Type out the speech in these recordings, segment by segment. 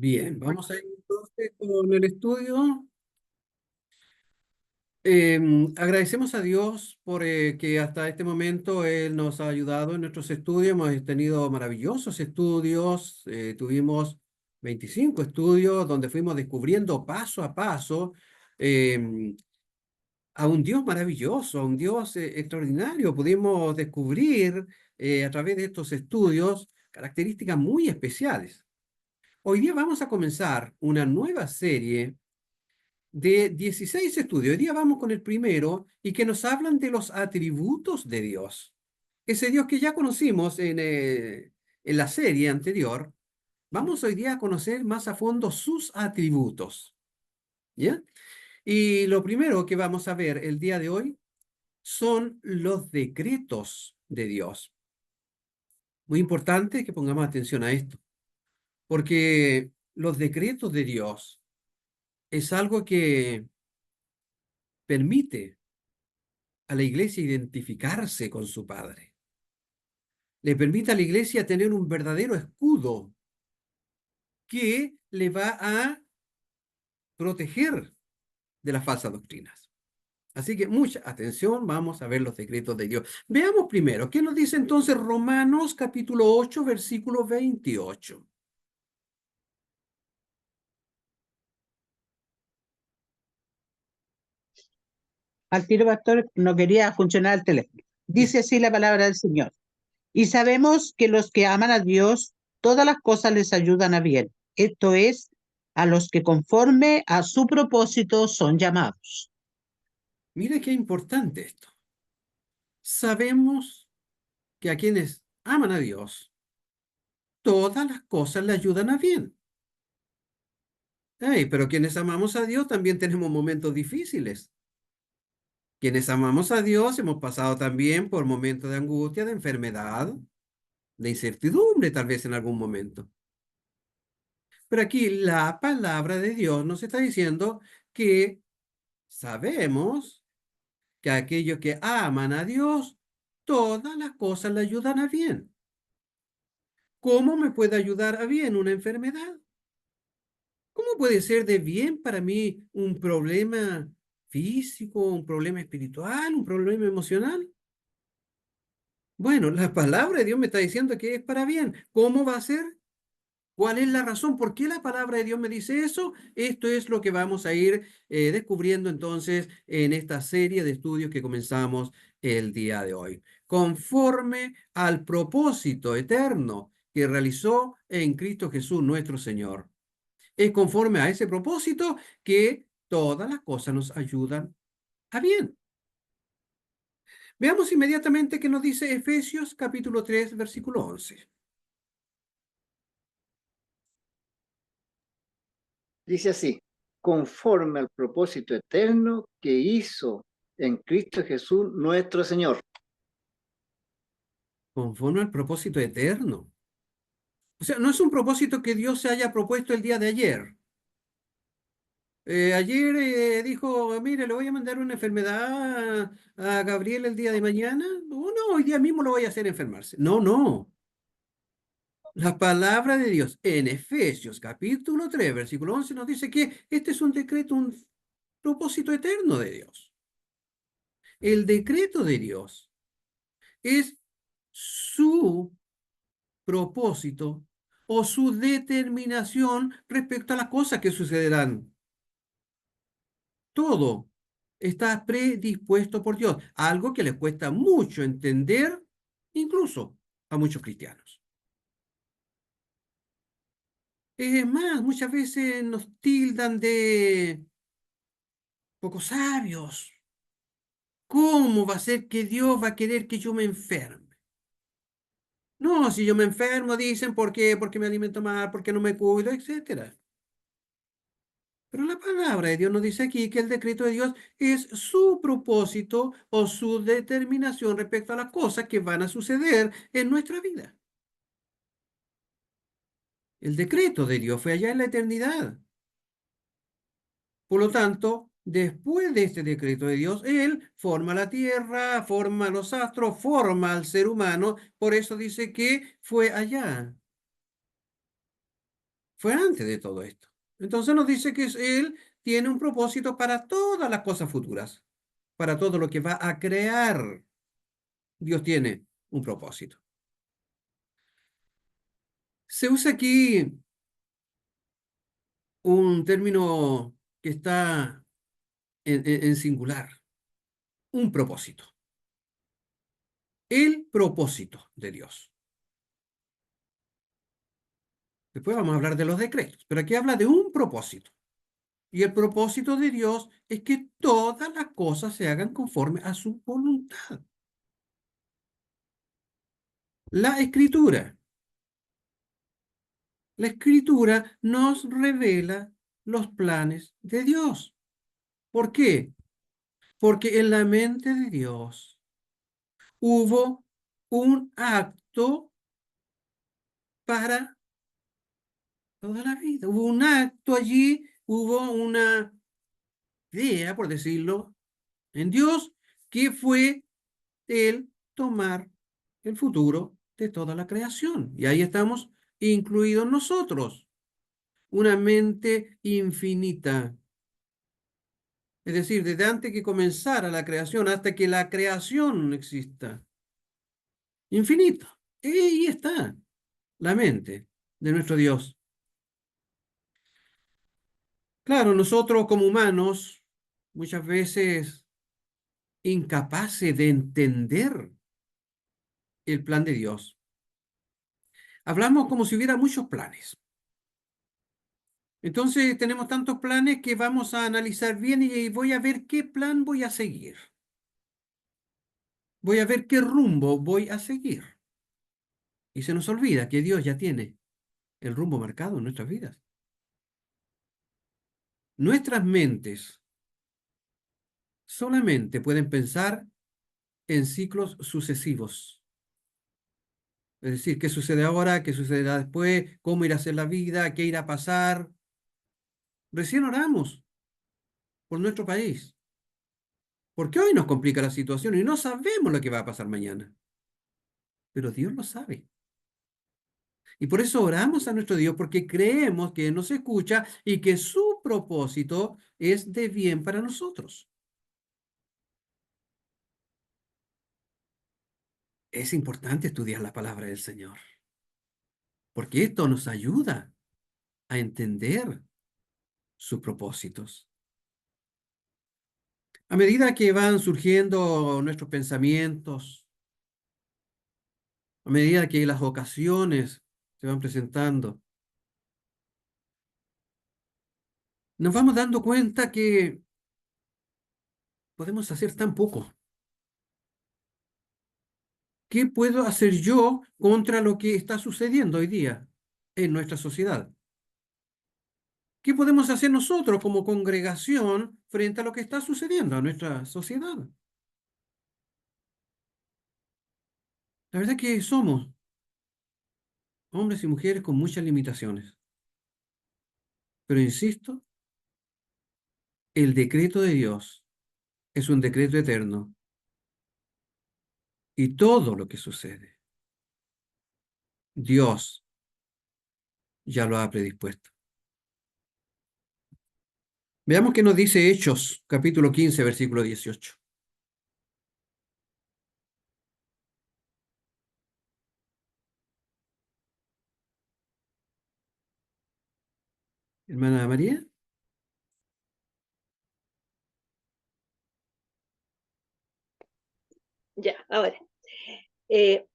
Bien, vamos a ir entonces con el estudio. Agradecemos a Dios por que hasta este momento Él nos ha ayudado en nuestros estudios. Hemos tenido maravillosos estudios. Tuvimos 25 estudios donde fuimos descubriendo paso a paso em, a un Dios maravilloso, a un Dios extraordinario. Pudimos descubrir a través de estos estudios características muy especiales. Hoy día vamos a comenzar una nueva serie de 16 estudios. Hoy día vamos con el primero y que nos hablan de los atributos de Dios. Ese Dios que ya conocimos en la serie anterior, vamos hoy día a conocer más a fondo sus atributos. ¿Ya? Y lo primero que vamos a ver el día de hoy son los decretos de Dios. Muy importante que pongamos atención a esto, porque los decretos de Dios es algo que permite a la iglesia identificarse con su Padre. Le permite a la iglesia tener un verdadero escudo que le va a proteger de las falsas doctrinas. Así que mucha atención, vamos a ver los decretos de Dios. Veamos primero, ¿qué nos dice entonces Romanos capítulo 8, versículo 28? Al tiro, pastor, no quería funcionar el teléfono. Ya. Dice así la palabra del Señor. Y sabemos que los que aman a Dios, todas las cosas les ayudan a bien. Esto es, a los que conforme a su propósito son llamados. Mire qué importante esto. Sabemos que a quienes aman a Dios, todas las cosas le ayudan a bien. Ay, pero quienes amamos a Dios también tenemos momentos difíciles. Quienes amamos a Dios hemos pasado también por momentos de angustia, de enfermedad, de incertidumbre, tal vez en algún momento. Pero aquí la palabra de Dios nos está diciendo que sabemos que aquellos que aman a Dios, todas las cosas le ayudan a bien. ¿Cómo me puede ayudar a bien una enfermedad? ¿Cómo puede ser de bien para mí un problema físico, un problema espiritual, un problema emocional? Bueno, la palabra de Dios me está diciendo que es para bien. ¿Cómo va a ser? ¿Cuál es la razón? ¿Por qué la palabra de Dios me dice eso? Esto es lo que vamos a ir descubriendo entonces en esta serie de estudios que comenzamos el día de hoy. Conforme al propósito eterno que realizó en Cristo Jesús nuestro Señor. Es conforme a ese propósito que todas las cosas nos ayudan a bien. Veamos inmediatamente qué nos dice Efesios capítulo 3, versículo 11. Dice así, conforme al propósito eterno que hizo en Cristo Jesús nuestro Señor. Conforme al propósito eterno. O sea, no es un propósito que Dios se haya propuesto el día de ayer. Ayer dijo, mire, le voy a mandar una enfermedad a Gabriel el día de mañana. No, no, hoy día mismo lo voy a hacer enfermarse. No, no. La palabra de Dios en Efesios capítulo 3 versículo 11 nos dice que este es un decreto, un propósito eterno de Dios. El decreto de Dios es su propósito o su determinación respecto a las cosas que sucederán. Todo está predispuesto por Dios, algo que les cuesta mucho entender, incluso a muchos cristianos. Es más, muchas veces nos tildan de poco sabios. ¿Cómo va a ser que Dios va a querer que yo me enferme? No, si yo me enfermo, dicen, ¿por qué? Porque me alimento mal, porque no me cuido, etcétera. Pero la palabra de Dios nos dice aquí que el decreto de Dios es su propósito o su determinación respecto a las cosas que van a suceder en nuestra vida. El decreto de Dios fue allá en la eternidad. Por lo tanto, después de este decreto de Dios, Él forma la tierra, forma los astros, forma al ser humano. Por eso dice que fue allá. fue antes de todo esto. Entonces nos dice que Él tiene un propósito para todas las cosas futuras, para todo lo que va a crear. Dios tiene un propósito. Se usa aquí un término que está en singular, un propósito. El propósito de Dios. Después vamos a hablar de los decretos, pero aquí habla de un propósito. Y el propósito de Dios es que todas las cosas se hagan conforme a su voluntad. La escritura. La escritura nos revela los planes de Dios. ¿Por qué? Porque en la mente de Dios hubo un acto para toda la vida. Hubo un acto allí, hubo una idea, por decirlo, en Dios, que fue el tomar el futuro de toda la creación. Y ahí estamos incluidos nosotros, una mente infinita. Es decir, desde antes que comenzara la creación hasta que la creación exista. Infinito. Y ahí está la mente de nuestro Dios. Claro, nosotros como humanos, muchas veces incapaces de entender el plan de Dios. Hablamos como si hubiera muchos planes. Entonces tenemos tantos planes que vamos a analizar bien y voy a ver qué plan voy a seguir. Voy a ver qué rumbo voy a seguir. Y se nos olvida que Dios ya tiene el rumbo marcado en nuestras vidas. Nuestras mentes solamente pueden pensar en ciclos sucesivos. Es decir, qué sucede ahora, qué sucederá después, cómo irá a ser la vida, qué irá a pasar. Recién oramos por nuestro país, porque hoy nos complica la situación y no sabemos lo que va a pasar mañana. Pero Dios lo sabe. Y por eso oramos a nuestro Dios, porque creemos que Él nos escucha y que su propósito es de bien para nosotros. Es importante estudiar la palabra del Señor, porque esto nos ayuda a entender sus propósitos. A medida que van surgiendo nuestros pensamientos, a medida que las ocasiones se van presentando, nos vamos dando cuenta que podemos hacer tan poco. ¿Qué puedo hacer yo contra lo que está sucediendo hoy día en nuestra sociedad? ¿Qué podemos hacer nosotros como congregación frente a lo que está sucediendo en nuestra sociedad? La verdad que somos hombres y mujeres con muchas limitaciones. Pero insisto, el decreto de Dios es un decreto eterno. Y todo lo que sucede, Dios ya lo ha predispuesto. Veamos qué nos dice Hechos, capítulo 15, versículo 18. Hermana María. Ya, ahora. Eh,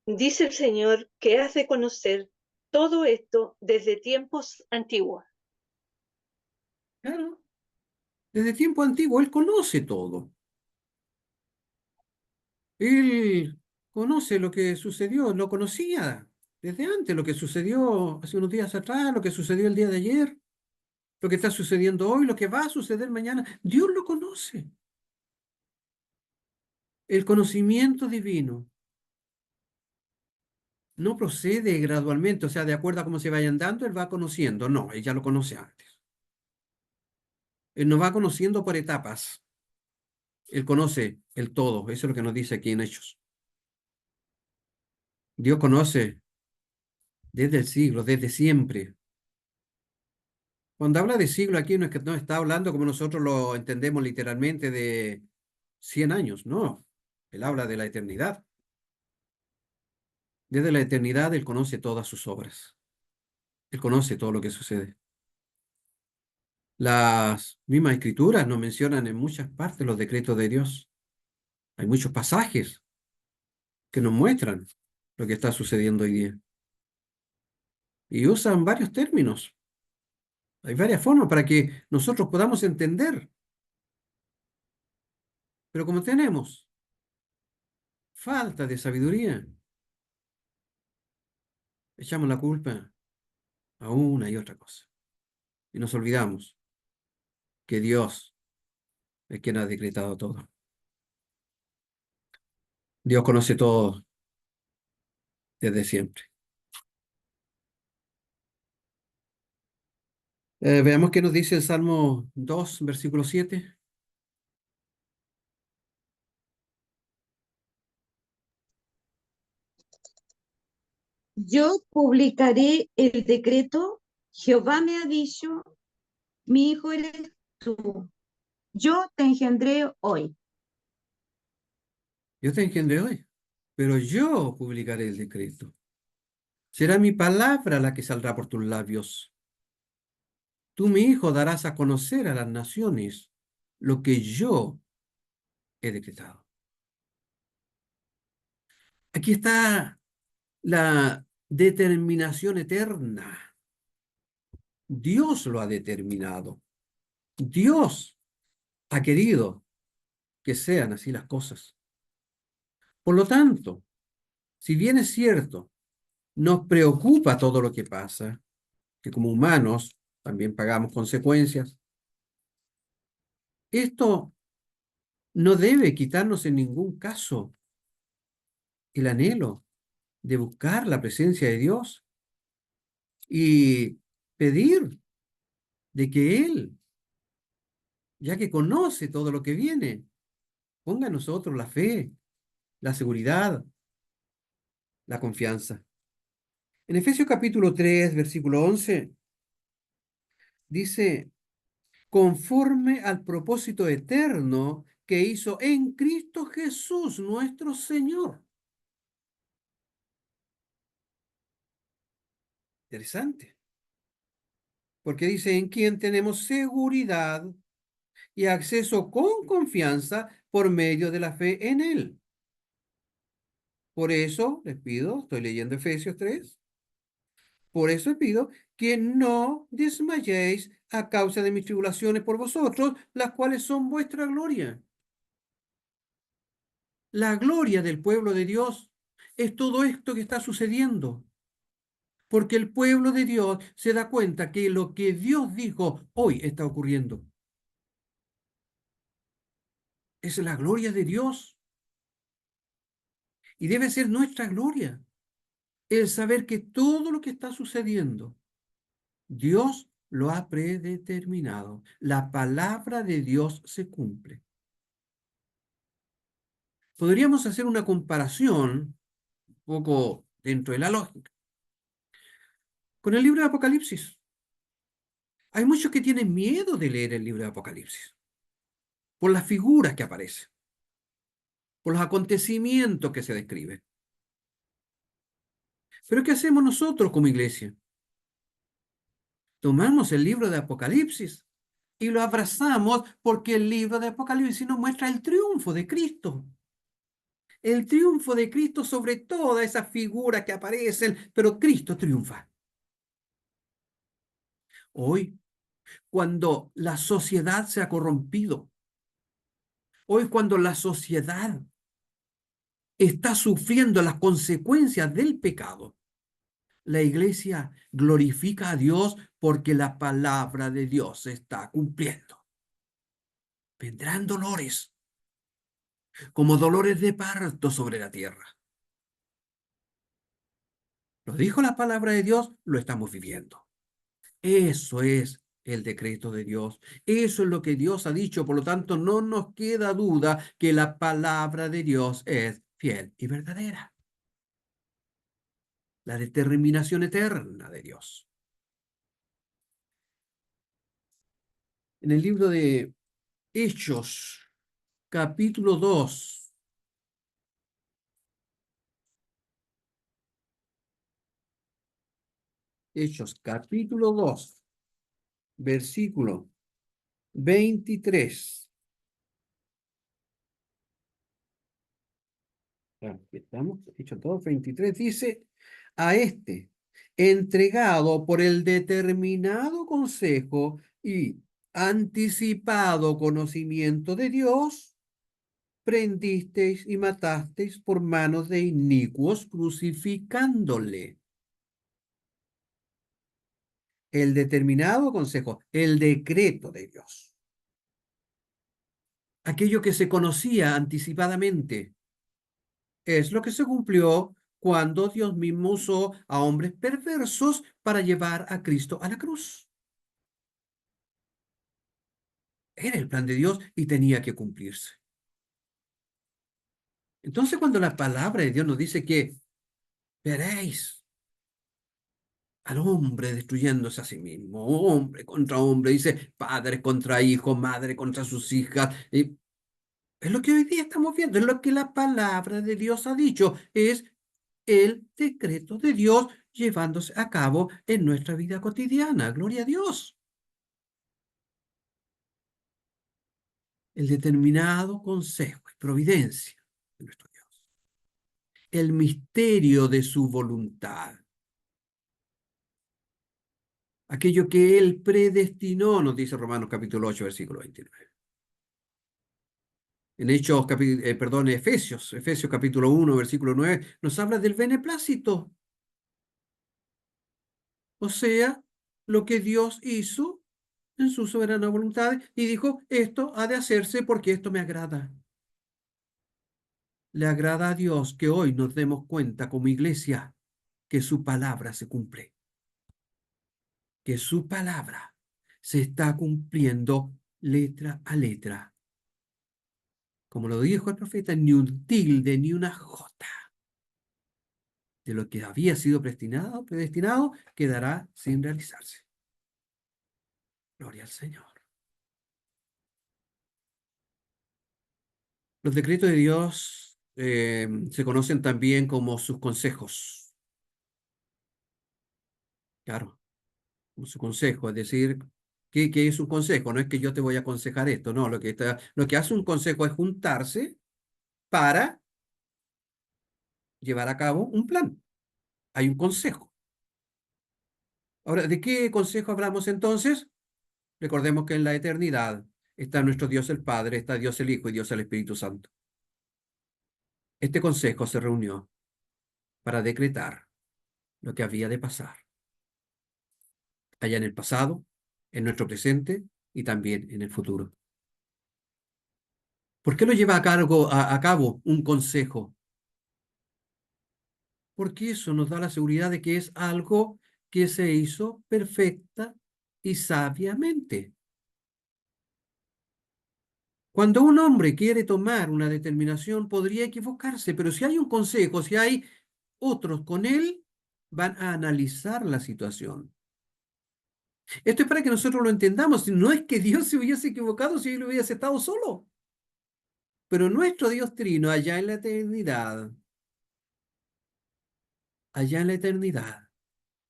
Dice el Señor que hace conocer todo esto desde tiempos antiguos. Claro, desde tiempo antiguo Él conoce todo. Él conoce lo que sucedió, lo conocía desde antes, lo que sucedió hace unos días atrás, lo que sucedió el día de ayer, lo que está sucediendo hoy, lo que va a suceder mañana. Dios lo conoce. El conocimiento divino no procede gradualmente, o sea, de acuerdo a cómo se vayan dando, Él va conociendo. No, Él ya lo conoce antes. Él nos va conociendo por etapas. Él conoce el todo. Eso es lo que nos dice aquí en Hechos. Dios conoce desde el siglo, desde siempre. Cuando habla de siglo aquí no es que no está hablando como nosotros lo entendemos literalmente de 100 años, no. Él habla de la eternidad. Desde la eternidad Él conoce todas sus obras. Él conoce todo lo que sucede. Las mismas escrituras nos mencionan en muchas partes los decretos de Dios. Hay muchos pasajes que nos muestran lo que está sucediendo hoy día. Y usan varios términos. Hay varias formas para que nosotros podamos entender. Pero como tenemos falta de sabiduría, echamos la culpa a una y otra cosa. Y nos olvidamos que Dios es quien ha decretado todo. Dios conoce todo desde siempre. Veamos qué nos dice el Salmo 2, versículo 7. Yo publicaré el decreto, Jehová me ha dicho, mi hijo eres tú, yo te engendré hoy. Yo te engendré hoy, pero yo publicaré el decreto. Será mi palabra la que saldrá por tus labios. Tú, mi hijo, darás a conocer a las naciones lo que yo he decretado. Aquí está la determinación eterna. Dios lo ha determinado. Dios ha querido que sean así las cosas. Por lo tanto, si bien es cierto, nos preocupa todo lo que pasa, que como humanos también pagamos consecuencias, esto no debe quitarnos en ningún caso el anhelo de buscar la presencia de Dios y pedir de que Él, ya que conoce todo lo que viene, ponga en nosotros la fe, la seguridad, la confianza. En Efesios capítulo 3, versículo 11, dice, conforme al propósito eterno que hizo en Cristo Jesús, nuestro Señor. Interesante, porque dice, en quien tenemos seguridad y acceso con confianza por medio de la fe en Él. Por eso les pido, estoy leyendo Efesios 3, por eso les pido que no desmayéis a causa de mis tribulaciones por vosotros, las cuales son vuestra gloria. La gloria del pueblo de Dios es todo esto que está sucediendo, porque el pueblo de Dios se da cuenta que lo que Dios dijo hoy está ocurriendo. Es la gloria de Dios y debe ser nuestra gloria el saber que todo lo que está sucediendo, Dios lo ha predeterminado. La palabra de Dios se cumple. Podríamos hacer una comparación un poco dentro de la lógica con el libro de Apocalipsis. Hay muchos que tienen miedo de leer el libro de Apocalipsis por las figuras que aparecen, por los acontecimientos que se describen. Pero ¿qué hacemos nosotros como iglesia? Tomamos el libro de Apocalipsis y lo abrazamos porque el libro de Apocalipsis nos muestra el triunfo de Cristo. El triunfo de Cristo sobre todas esas figuras que aparecen, pero Cristo triunfa. Hoy, cuando la sociedad se ha corrompido, hoy cuando la sociedad está sufriendo las consecuencias del pecado, la iglesia glorifica a Dios porque la palabra de Dios se está cumpliendo. Vendrán dolores, como dolores de parto sobre la tierra. Lo dijo la palabra de Dios, lo estamos viviendo. Eso es el decreto de Dios. Eso es lo que Dios ha dicho. Por lo tanto, no nos queda duda que la palabra de Dios es fiel y verdadera. La determinación eterna de Dios. en el libro de Hechos, capítulo 2. Hechos, capítulo 2, versículo 23. Aquí estamos, Hechos 2, 23 dice, a este, entregado por el determinado consejo y anticipado conocimiento de Dios, prendisteis y matasteis por manos de inicuos, crucificándole. El determinado consejo, el decreto de Dios. Aquello que se conocía anticipadamente es lo que se cumplió cuando Dios mismo usó a hombres perversos para llevar a Cristo a la cruz. Era el plan de Dios y tenía que cumplirse. Entonces, cuando la palabra de Dios nos dice que veréis al hombre destruyéndose a sí mismo, hombre contra hombre, dice padres contra hijos, madre contra sus hijas, es lo que hoy día estamos viendo, es lo que la palabra de Dios ha dicho, es el decreto de Dios llevándose a cabo en nuestra vida cotidiana. Gloria a Dios. El determinado consejo y providencia de nuestro Dios. El misterio de su voluntad. Aquello que Él predestinó, nos dice Romanos capítulo 8, versículo 29. En Hechos, Efesios capítulo 1, versículo 9, nos habla del beneplácito. O sea, lo que Dios hizo en su soberana voluntad y dijo, esto ha de hacerse porque esto me agrada. Le agrada a Dios que hoy nos demos cuenta como iglesia que su palabra se cumple, que su palabra se está cumpliendo letra a letra. Como lo dijo el profeta, ni un tilde, ni una jota de lo que había sido predestinado quedará sin realizarse. Gloria al Señor. Los decretos de Dios se conocen también como sus consejos. Claro, como su consejo, es decir, ¿qué es un consejo? No es que yo te voy a aconsejar esto, no, lo que hace un consejo es juntarse para llevar a cabo un plan. Hay un consejo. Ahora, ¿de qué consejo hablamos entonces? Recordemos que en la eternidad está nuestro Dios el Padre, está Dios el Hijo y Dios el Espíritu Santo. Este consejo se reunió para decretar lo que había de pasar allá en el pasado, en nuestro presente y también en el futuro. ¿Por qué lo lleva a cabo un consejo? Porque eso nos da la seguridad de que es algo que se hizo perfecta y sabiamente. Cuando un hombre quiere tomar una determinación, podría equivocarse, pero si hay un consejo, si hay otros con él, van a analizar la situación. Esto es para que nosotros lo entendamos. No es que Dios se hubiese equivocado si él hubiese estado solo. Pero nuestro Dios Trino, allá en la eternidad,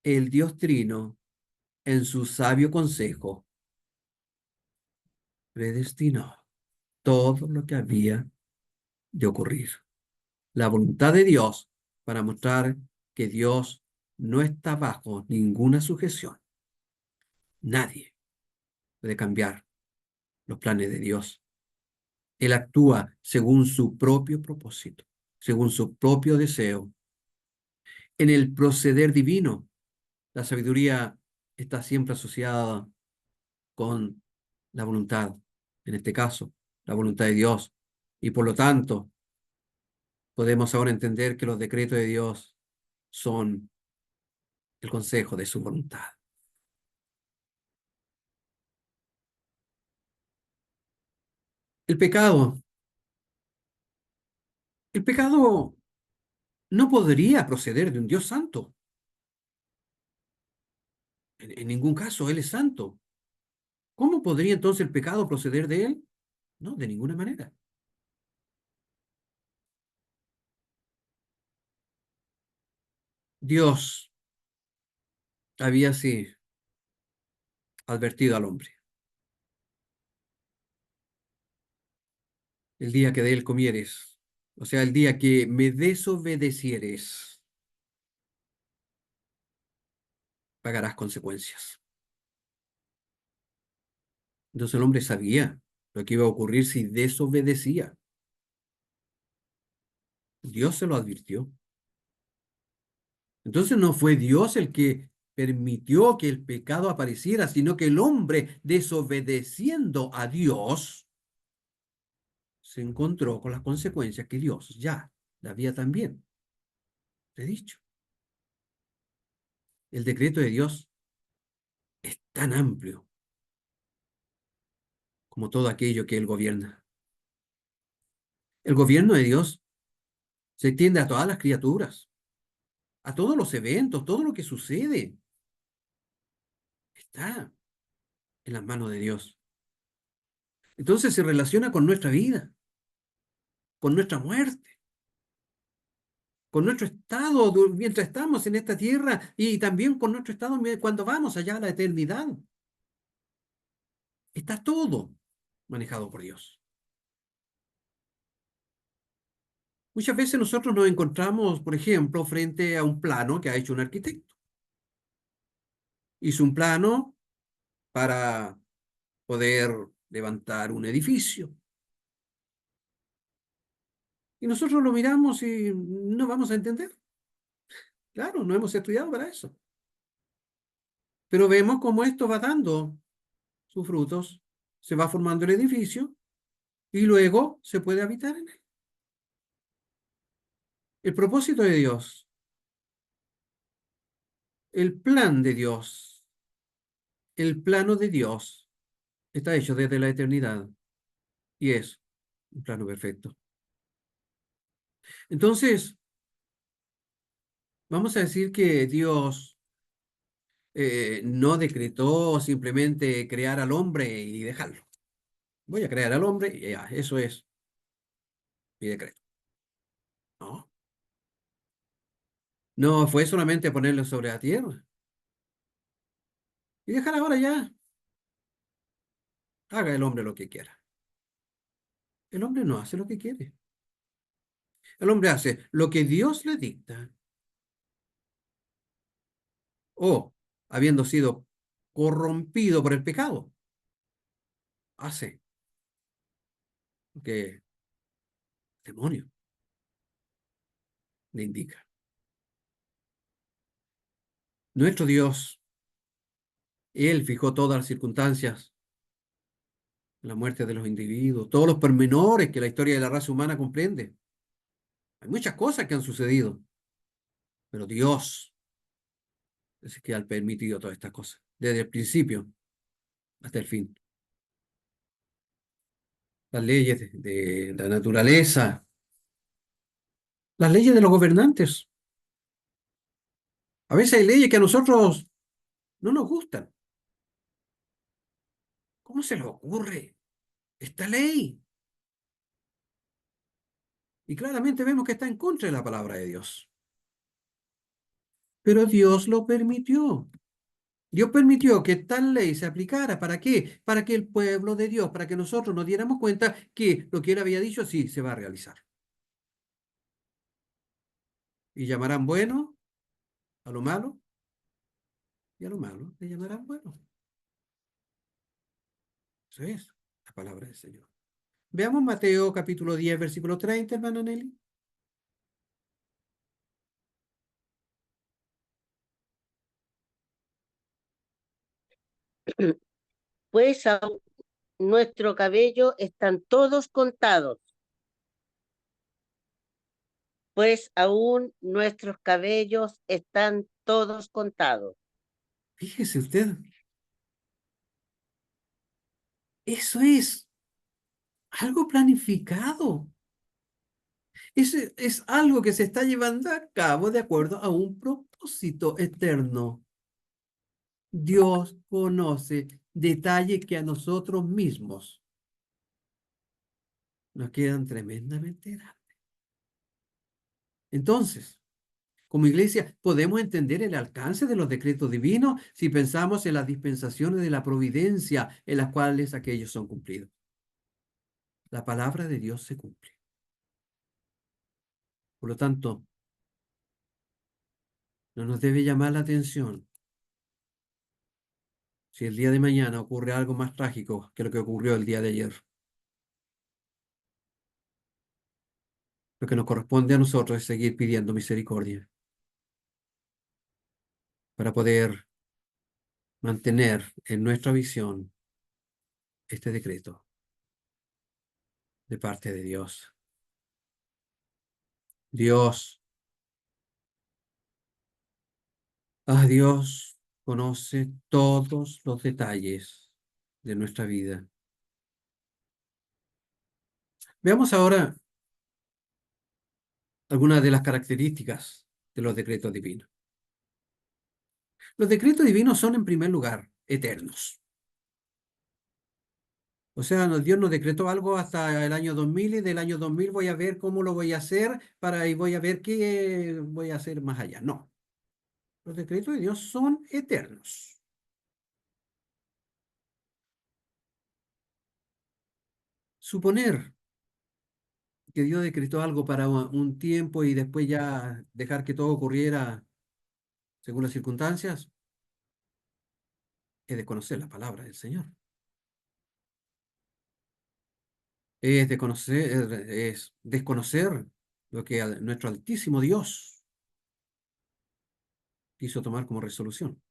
el Dios Trino, en su sabio consejo, predestinó todo lo que había de ocurrir. La voluntad de Dios para mostrar que Dios no está bajo ninguna sujeción. Nadie puede cambiar los planes de Dios. Él actúa según su propio propósito, según su propio deseo. En el proceder divino, la sabiduría está siempre asociada con la voluntad, en este caso, la voluntad de Dios. Y por lo tanto, podemos ahora entender que los decretos de Dios son el consejo de su voluntad. El pecado. El pecado no podría proceder de un Dios santo. En ningún caso, Él es santo. ¿Cómo podría entonces el pecado proceder de él? No, de ninguna manera. Dios había así advertido al hombre. El día que de él comieres, o sea, el día que me desobedecieres, pagarás consecuencias. Entonces el hombre sabía lo que iba a ocurrir si desobedecía. Dios se lo advirtió. Entonces no fue Dios el que permitió que el pecado apareciera, sino que el hombre, desobedeciendo a Dios, se encontró con las consecuencias que Dios ya le había también dicho. El decreto de Dios es tan amplio como todo aquello que Él gobierna. El gobierno de Dios se extiende a todas las criaturas, a todos los eventos, todo lo que sucede. Está en las manos de Dios. Entonces se relaciona con nuestra vida, con nuestra muerte, con nuestro estado mientras estamos en esta tierra y también con nuestro estado cuando vamos allá a la eternidad. Está todo manejado por Dios. Muchas veces nosotros nos encontramos, por ejemplo, frente a un plano que ha hecho un arquitecto. Hizo un plano para poder levantar un edificio. Y nosotros lo miramos y no vamos a entender. Claro, no hemos estudiado para eso. Pero vemos cómo esto va dando sus frutos. Se va formando el edificio y luego se puede habitar en él. El propósito de Dios, el plan de Dios, el plano de Dios está hecho desde la eternidad y es un plano perfecto. Entonces, vamos a decir que Dios no decretó simplemente crear al hombre y dejarlo. Voy a crear al hombre y ya, eso es mi decreto. No, no fue solamente ponerlo sobre la tierra y dejar ahora ya. Haga el hombre lo que quiera. El hombre no hace lo que quiere. El hombre hace lo que Dios le dicta o, habiendo sido corrompido por el pecado, hace lo que el demonio le indica. Nuestro Dios, Él fijó todas las circunstancias, la muerte de los individuos, todos los pormenores que la historia de la raza humana comprende. Hay muchas cosas que han sucedido, pero Dios es el que ha permitido todas estas cosas, desde el principio hasta el fin. Las leyes de la naturaleza, las leyes de los gobernantes. A veces hay leyes que a nosotros no nos gustan. ¿Cómo se les ocurre esta ley? Y claramente vemos que está en contra de la palabra de Dios. Pero Dios lo permitió. Dios permitió que tal ley se aplicara. ¿Para qué? Para que el pueblo de Dios, para que nosotros nos diéramos cuenta que lo que Él había dicho sí se va a realizar. Y llamarán bueno a lo malo, y a lo malo le llamarán bueno. Eso es la palabra del Señor. Veamos Mateo capítulo 10, versículo 30, hermana Nelly. Pues aún nuestro cabello están todos contados. Pues aún nuestros cabellos están todos contados. Fíjese usted. Eso es algo planificado. Es algo que se está llevando a cabo de acuerdo a un propósito eterno. Dios conoce detalles que a nosotros mismos nos quedan tremendamente grandes. Entonces, como iglesia, podemos entender el alcance de los decretos divinos si pensamos en las dispensaciones de la providencia en las cuales aquellos son cumplidos. La palabra de Dios se cumple. Por lo tanto, no nos debe llamar la atención si el día de mañana ocurre algo más trágico que lo que ocurrió el día de ayer. Lo que nos corresponde a nosotros es seguir pidiendo misericordia para poder mantener en nuestra visión este decreto de parte de Dios. Dios Dios conoce todos los detalles de nuestra vida. Veamos ahora algunas de las características de los decretos divinos. Los decretos divinos son, en primer lugar, eternos. O sea, Dios nos decretó algo hasta el año 2000 y del año 2000 voy a ver cómo lo voy a hacer y voy a ver qué voy a hacer más allá. No, los decretos de Dios son eternos. Suponer que Dios decretó algo para un tiempo y después ya dejar que todo ocurriera según las circunstancias, es desconocer la palabra del Señor. Es desconocer lo que nuestro altísimo Dios quiso tomar como resolución.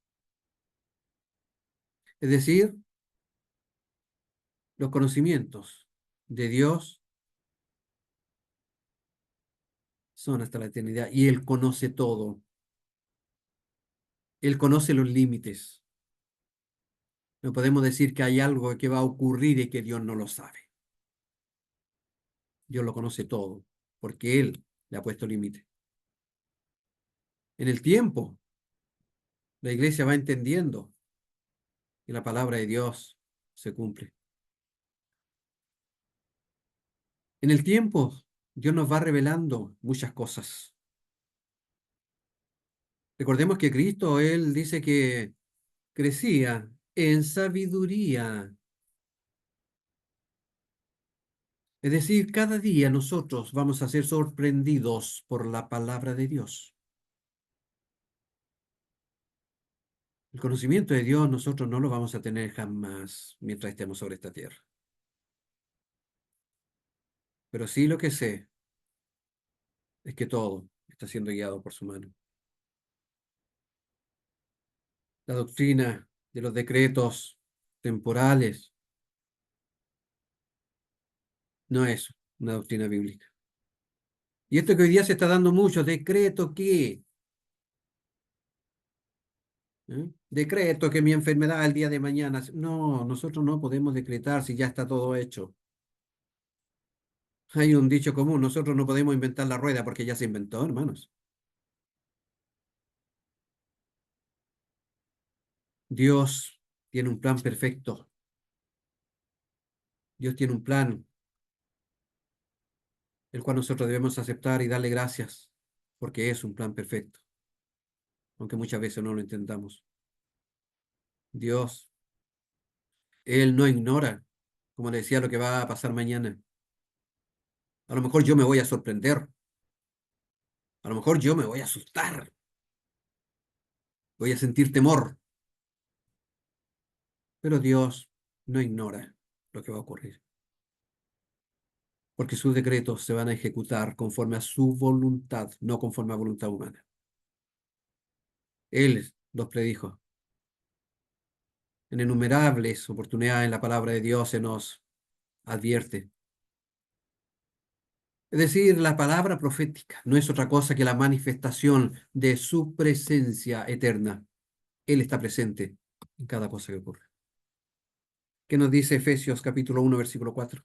Es decir, los conocimientos de Dios son hasta la eternidad y Él conoce todo. Él conoce los límites. No podemos decir que hay algo que va a ocurrir y que Dios no lo sabe. Dios lo conoce todo, porque Él le ha puesto límite. En el tiempo, la iglesia va entendiendo que la palabra de Dios se cumple. En el tiempo, Dios nos va revelando muchas cosas. Recordemos que Cristo, Él dice que crecía en sabiduría. Es decir, cada día nosotros vamos a ser sorprendidos por la palabra de Dios. El conocimiento de Dios nosotros no lo vamos a tener jamás mientras estemos sobre esta tierra. Pero sí lo que sé es que todo está siendo guiado por su mano. La doctrina de los decretos temporales no es una doctrina bíblica. Y esto que hoy día se está dando mucho, decreto que, decreto que mi enfermedad el día de mañana. No, nosotros no podemos decretar si ya está todo hecho. Hay un dicho común, nosotros no podemos inventar la rueda porque ya se inventó, hermanos. Dios tiene un plan perfecto. Dios tiene un plan, el cual nosotros debemos aceptar y darle gracias, porque es un plan perfecto, aunque muchas veces no lo intentamos. Dios, Él no ignora, como le decía, lo que va a pasar mañana. A lo mejor yo me voy a sorprender. A lo mejor yo me voy a asustar. Voy a sentir temor. Pero Dios no ignora lo que va a ocurrir. Porque sus decretos se van a ejecutar conforme a su voluntad, no conforme a voluntad humana. Él los predijo. En innumerables oportunidades en la palabra de Dios se nos advierte. Es decir, la palabra profética no es otra cosa que la manifestación de su presencia eterna. Él está presente en cada cosa que ocurre. ¿Qué nos dice Efesios capítulo 1, versículo 4?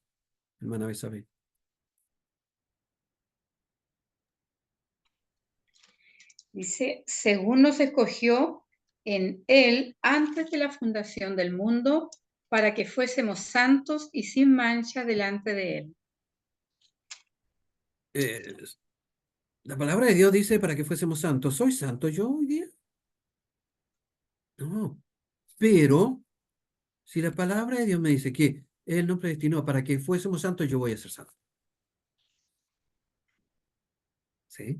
Hermana Besabe. Dice, según nos escogió en Él antes de la fundación del mundo, para que fuésemos santos y sin mancha delante de Él. Eh, la palabra de Dios dice para que fuésemos santos. ¿Soy santo yo hoy día? No. Pero si la palabra de Dios me dice que Él nos predestinó para que fuésemos santos, yo voy a ser santo. ¿Sí?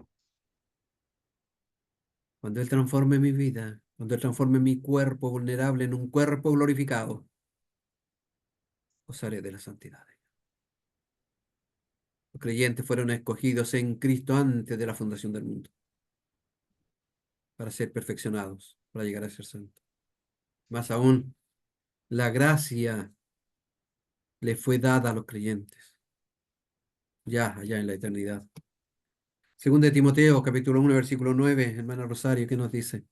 Cuando Él transforme mi vida, cuando Él transforme mi cuerpo vulnerable en un cuerpo glorificado, gozaré de la santidad. Los creyentes fueron escogidos en Cristo antes de la fundación del mundo para ser perfeccionados, para llegar a ser santos. Más aún, la gracia le fue dada a los creyentes, ya allá en la eternidad. Según de Timoteo, capítulo 1, versículo 9, hermana Rosario, ¿qué nos dice?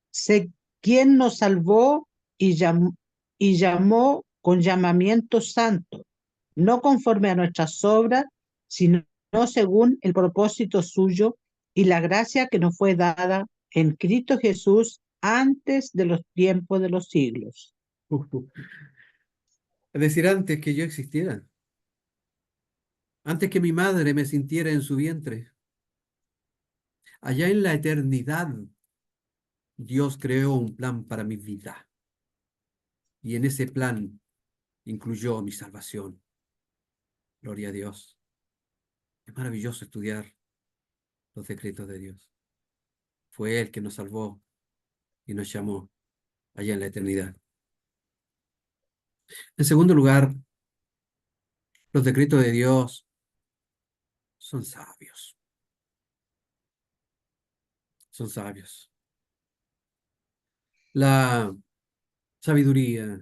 Sé quién nos salvó y llamó con llamamiento santo, no conforme a nuestras obras, sino según el propósito suyo y la gracia que nos fue dada en Cristo Jesús antes de los tiempos de los siglos. Es decir, antes que yo existiera, antes que mi madre me sintiera en su vientre, allá en la eternidad, Dios creó un plan para mi vida. Y en ese plan incluyó mi salvación. Gloria a Dios. Es maravilloso estudiar los decretos de Dios. Fue Él que nos salvó y nos llamó allá en la eternidad. En segundo lugar, los decretos de Dios son sabios. Son sabios. La sabiduría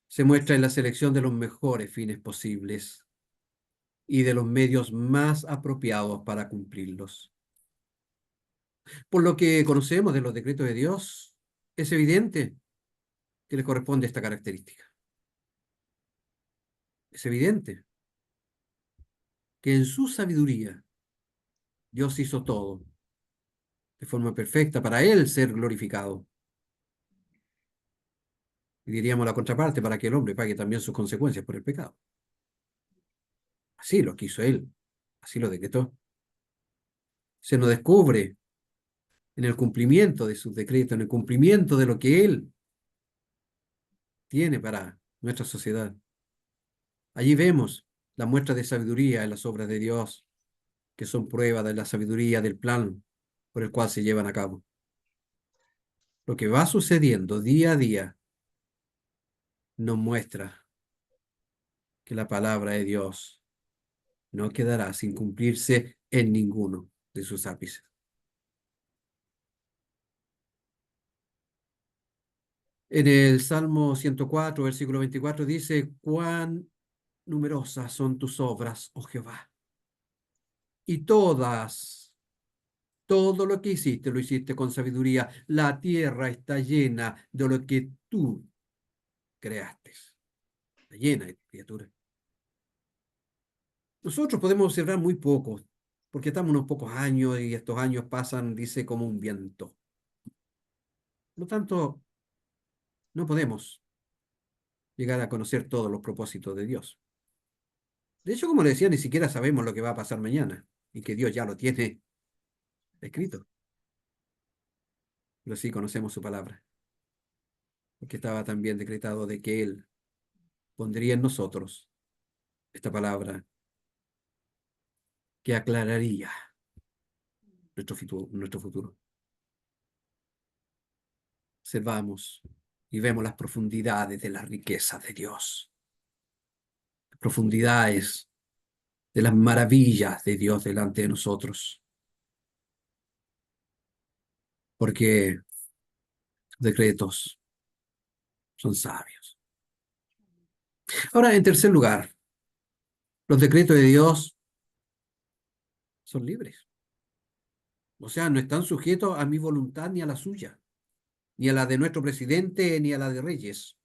se muestra en la selección de los mejores fines posibles y de los medios más apropiados para cumplirlos. Por lo que conocemos de los decretos de Dios, es evidente que le corresponde esta característica. Es evidente que en su sabiduría Dios hizo todo de forma perfecta para Él ser glorificado. Y diríamos la contraparte, para que el hombre pague también sus consecuencias por el pecado. Así lo quiso Él, así lo decretó. Se nos descubre en el cumplimiento de sus decretos, en el cumplimiento de lo que Él tiene para nuestra sociedad. Allí vemos la muestra de sabiduría en las obras de Dios, que son prueba de la sabiduría del plan por el cual se llevan a cabo. Lo que va sucediendo día a día nos muestra que la palabra de Dios no quedará sin cumplirse en ninguno de sus ápices. En el Salmo 104, versículo 24 dice: cuán numerosas son tus obras, oh Jehová, y todo lo que hiciste, lo hiciste con sabiduría. La tierra está llena de lo que tú creaste. Está llena de criaturas. Nosotros podemos observar muy poco, porque estamos unos pocos años y estos años pasan, dice, como un viento. Por lo tanto, no podemos llegar a conocer todos los propósitos de Dios. De hecho, como le decía, ni siquiera sabemos lo que va a pasar mañana y que Dios ya lo tiene escrito. Pero sí conocemos su palabra, porque estaba también decretado de que Él pondría en nosotros esta palabra que aclararía nuestro futuro. Observamos y vemos las profundidades de la riqueza de Dios, las profundidades de las maravillas de Dios delante de nosotros, porque sus decretos son sabios. Ahora, en tercer lugar, los decretos de Dios son libres. O sea, no están sujetos a mi voluntad ni a la suya, ni a la de nuestro presidente, ni a la de Reyes.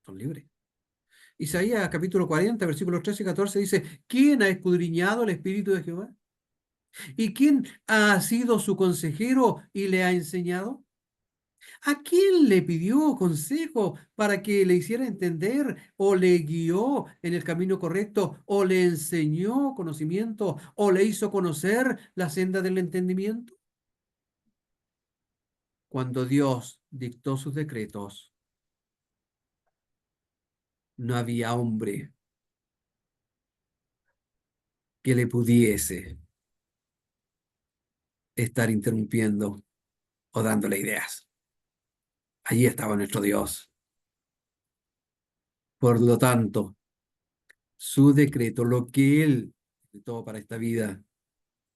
Son libres. Isaías capítulo 40, versículos 13 y 14 dice, ¿quién ha escudriñado el Espíritu de Jehová? ¿Y quién ha sido su consejero y le ha enseñado? ¿A quién le pidió consejo para que le hiciera entender o le guió en el camino correcto o le enseñó conocimiento o le hizo conocer la senda del entendimiento? Cuando Dios dictó sus decretos, no había hombre que le pudiese estar interrumpiendo o dándole ideas. Allí estaba nuestro Dios. Por lo tanto, su decreto, lo que Él decretó para esta vida,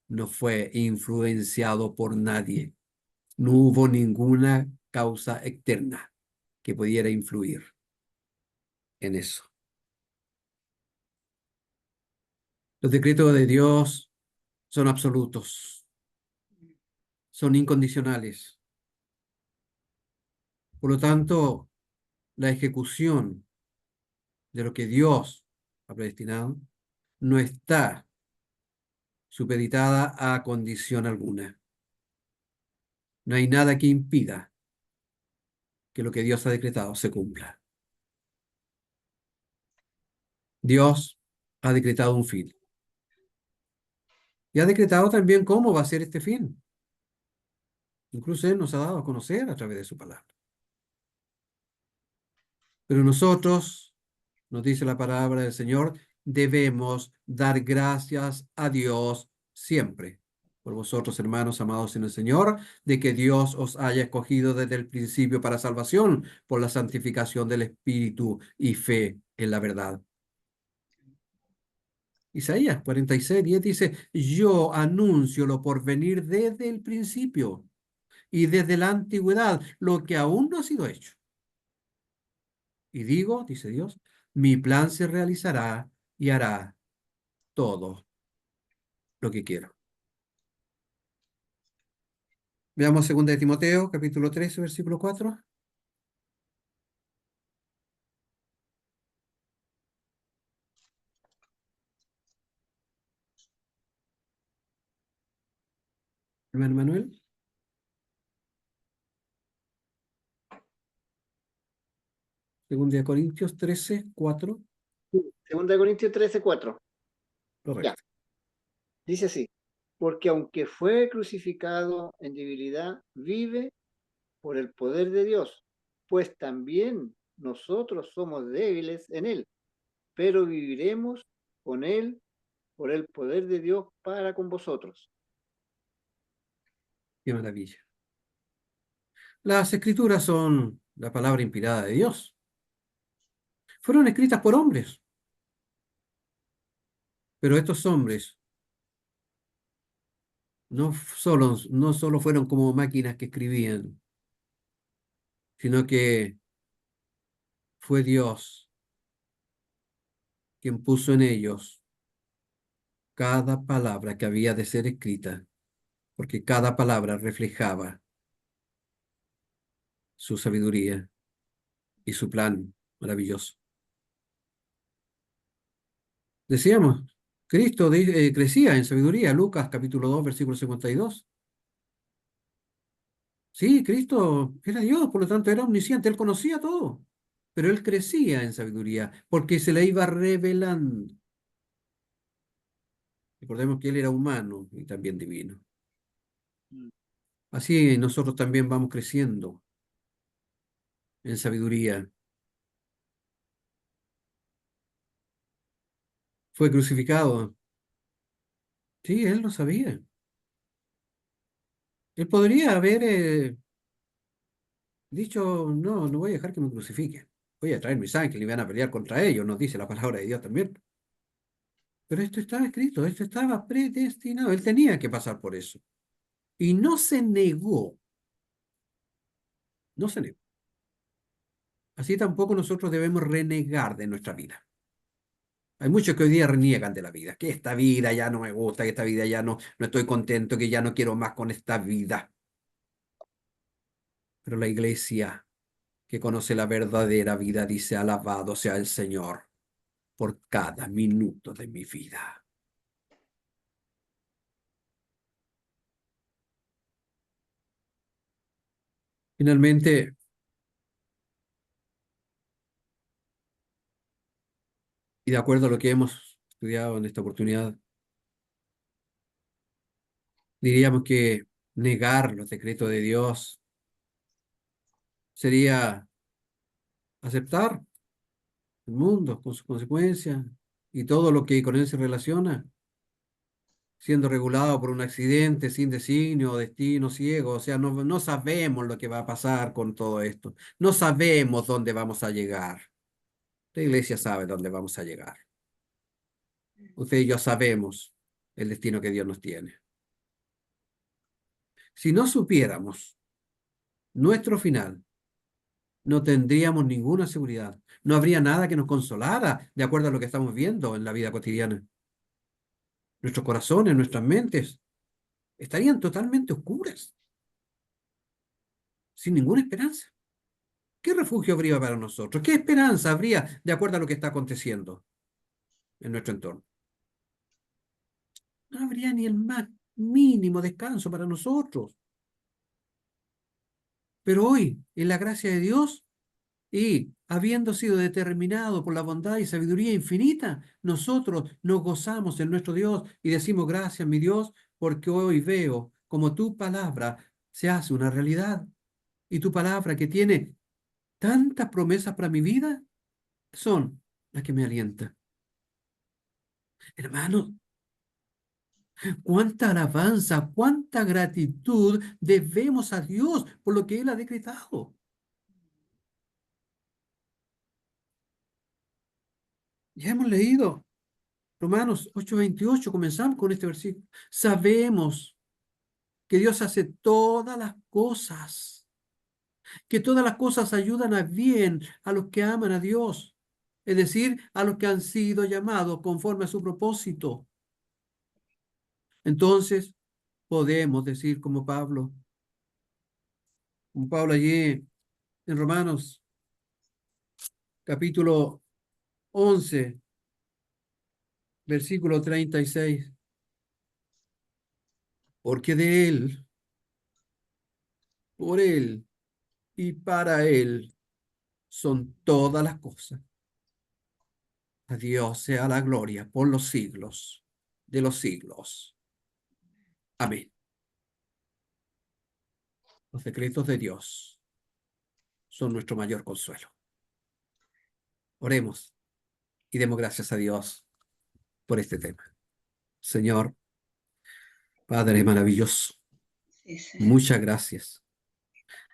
no fue influenciado por nadie. No hubo ninguna causa externa que pudiera influir en eso. Los decretos de Dios son absolutos, son incondicionales. Por lo tanto, la ejecución de lo que Dios ha predestinado no está supeditada a condición alguna. No hay nada que impida que lo que Dios ha decretado se cumpla. Dios ha decretado un fin. Y ha decretado también cómo va a ser este fin. Incluso Él nos ha dado a conocer a través de su palabra. Pero nosotros, nos dice la palabra del Señor, debemos dar gracias a Dios siempre. Por vosotros, hermanos amados en el Señor, de que Dios os haya escogido desde el principio para salvación, por la santificación del Espíritu y fe en la verdad. Isaías 46, 10 dice, yo anuncio lo por venir desde el principio y desde la antigüedad, lo que aún no ha sido hecho. Y digo, dice Dios, mi plan se realizará y hará todo lo que quiero. Veamos 2 de Timoteo, capítulo 13, versículo 4. Hermano Manuel. Segunda de Corintios 13, 4. Segunda de Corintios 13, 4. Correcto. Ya. Dice así, porque aunque fue crucificado en debilidad, vive por el poder de Dios, pues también nosotros somos débiles en él, pero viviremos con él por el poder de Dios para con vosotros. Qué maravilla. Las escrituras son la palabra inspirada de Dios. Fueron escritas por hombres. Pero estos hombres no solo fueron como máquinas que escribían, sino que fue Dios quien puso en ellos cada palabra que había de ser escrita, porque cada palabra reflejaba su sabiduría y su plan maravilloso. Decíamos, Cristo crecía en sabiduría, Lucas capítulo 2, versículo 52. Sí, Cristo era Dios, por lo tanto era omnisciente, Él conocía todo, pero Él crecía en sabiduría porque se le iba revelando. Recordemos que Él era humano y también divino. Así nosotros también vamos creciendo en sabiduría. Fue crucificado. Sí, Él lo sabía. Él podría haber dicho, no, no voy a dejar que me crucifiquen. Voy a traer mis ángeles y van a pelear contra ellos, nos dice la palabra de Dios también. Pero esto estaba escrito, esto estaba predestinado. Él tenía que pasar por eso. Y no se negó. No se negó. Así tampoco nosotros debemos renegar de nuestra vida. Hay muchos que hoy día reniegan de la vida, que esta vida ya no me gusta, que esta vida ya no estoy contento, que ya no quiero más con esta vida. Pero la iglesia que conoce la verdadera vida dice, alabado sea el Señor. por cada minuto de mi vida. Finalmente, y de acuerdo a lo que hemos estudiado en esta oportunidad, diríamos que negar los decretos de Dios sería aceptar el mundo con sus consecuencias y todo lo que con él se relaciona, siendo regulado por un accidente sin designio o destino ciego. O sea, no sabemos lo que va a pasar con todo esto. No sabemos dónde vamos a llegar. La iglesia sabe dónde vamos a llegar. Usted y yo sabemos el destino que Dios nos tiene. Si no supiéramos nuestro final, no tendríamos ninguna seguridad. No habría nada que nos consolara de acuerdo a lo que estamos viendo en la vida cotidiana. Nuestros corazones, nuestras mentes estarían totalmente oscuras, sin ninguna esperanza. ¿Qué refugio habría para nosotros? ¿Qué esperanza habría de acuerdo a lo que está aconteciendo en nuestro entorno? No habría ni el más mínimo descanso para nosotros. Pero hoy, en la gracia de Dios, y habiendo sido determinado por la bondad y sabiduría infinita, nosotros nos gozamos en nuestro Dios y decimos gracias, mi Dios, porque hoy veo como tu palabra se hace una realidad. Y tu palabra que tiene tantas promesas para mi vida son las que me alientan. Hermanos, cuánta alabanza, cuánta gratitud debemos a Dios por lo que Él ha decretado. Ya hemos leído Romanos 8:28, comenzamos con este versículo. Sabemos que Dios hace todas las cosas, que todas las cosas ayudan a bien a los que aman a Dios, es decir, a los que han sido llamados conforme a su propósito. Entonces, podemos decir como Pablo allí en Romanos capítulo 11, versículo 36, porque de Él, por Él y para Él son todas las cosas. A Dios sea la gloria por los siglos de los siglos. Amén. Los decretos de Dios son nuestro mayor consuelo. Oremos y demos gracias a Dios por este tema. Señor, Padre maravilloso, Sí, Señor. muchas gracias.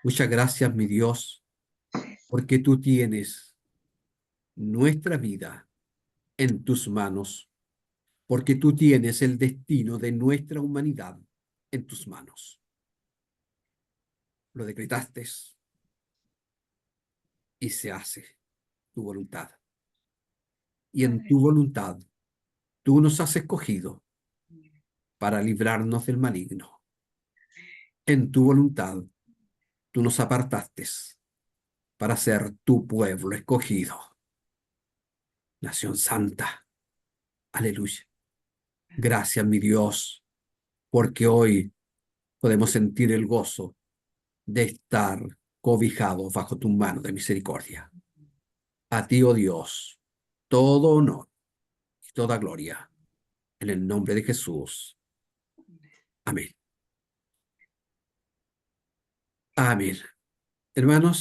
Muchas gracias, mi Dios, porque tú tienes nuestra vida en tus manos, porque tú tienes el destino de nuestra humanidad en tus manos. Lo decretaste y se hace tu voluntad. Y en tu voluntad, tú nos has escogido para librarnos del maligno. En tu voluntad, tú nos apartaste para ser tu pueblo escogido. Nación santa. Aleluya. Gracias, mi Dios, porque hoy podemos sentir el gozo de estar cobijados bajo tu mano de misericordia. A ti, oh Dios, todo honor y toda gloria. En el nombre de Jesús. Amén. Amén. Hermanos,